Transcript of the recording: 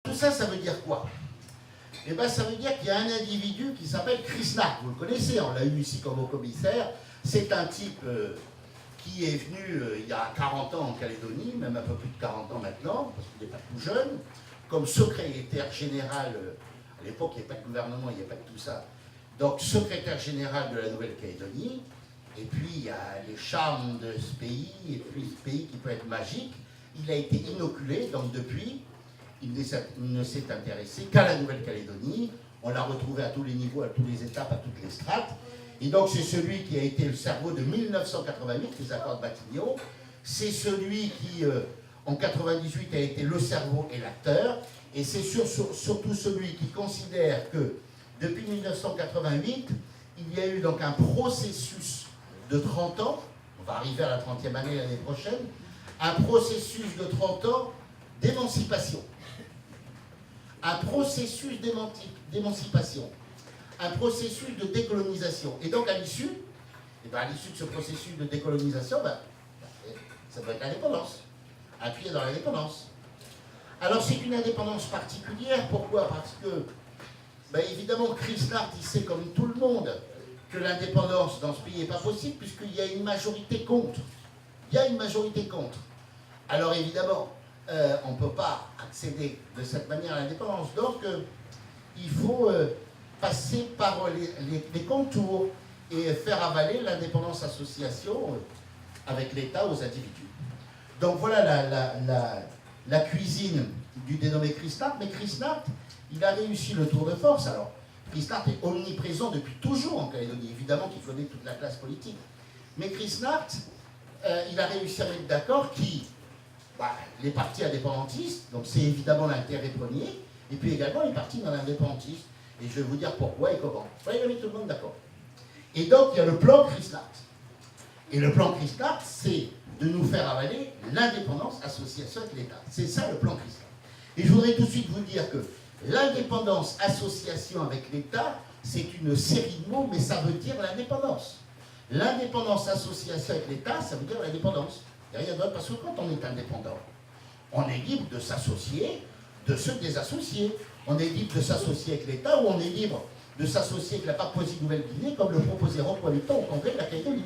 Tout ça, ça veut dire quoi? Eh bien, ça veut dire qu'il y a un individu qui s'appelle Krishna. Vous le connaissez, on l'a eu ici comme haut-commissaire. C'est un type qui est venu il y a 40 ans en Calédonie, même un peu plus de 40 ans maintenant, parce qu'il n'est pas tout jeune, comme secrétaire général, à l'époque il n'y avait pas de gouvernement, il n'y avait pas de tout ça, donc secrétaire général de la Nouvelle-Calédonie, et puis il y a les charmes de ce pays, et puis ce pays qui peut être magique. Il a été inoculé, donc depuis, il ne s'est intéressé qu'à la Nouvelle-Calédonie. On l'a retrouvé à tous les niveaux, à toutes les étapes, à toutes les strates. Et donc c'est celui qui a été le cerveau de 1988, les accords de Matignon. C'est celui qui, en 1998, a été le cerveau et l'acteur. Et c'est surtout celui qui considère que, depuis 1988, il y a eu donc un processus de 30 ans, on va arriver à la 30e année l'année prochaine, un processus de 30 ans d'émancipation. Un processus d'émancipation, un processus de décolonisation. Et donc à l'issue de ce processus de décolonisation, ça doit être l'indépendance, un pied dans l'indépendance. Alors c'est une indépendance particulière, pourquoi? Parce que, évidemment, Krishna, il sait comme tout le monde que l'indépendance dans ce pays n'est pas possible, puisqu'il y a une majorité contre. Il y a une majorité contre. Alors évidemment, on ne peut pas accéder de cette manière à l'indépendance. Donc, il faut passer par les contours et faire avaler l'indépendance association avec l'État aux individus. Donc voilà la cuisine du dénommé Krishna. Mais Krishna, il a réussi le tour de force. Alors, Krishna est omniprésent depuis toujours en Calédonie, évidemment qu'il connaît toute la classe politique. Mais Krishna, il a réussi à mettre d'accord les partis indépendantistes, donc c'est évidemment l'intérêt premier, et puis également les partis non indépendantistes. Et je vais vous dire pourquoi et comment. Il a mis tout le monde d'accord. Et donc il y a le plan Krishna. Et le plan Krishna, c'est de nous faire avaler l'indépendance association avec l'État. C'est ça le plan Krishna. Et je voudrais tout de suite vous dire que l'indépendance association avec l'État, c'est une série de mots, mais ça veut dire l'indépendance. L'indépendance association avec l'État, ça veut dire l'indépendance. Il n'y a rien d'autre, parce que quand on est indépendant, on est libre de s'associer, de se désassocier. On est libre de s'associer avec l'État, ou on est libre de s'associer avec la Papouasie-Nouvelle-Guinée, comme le proposait Roch Wellington au congrès de la Calédonie.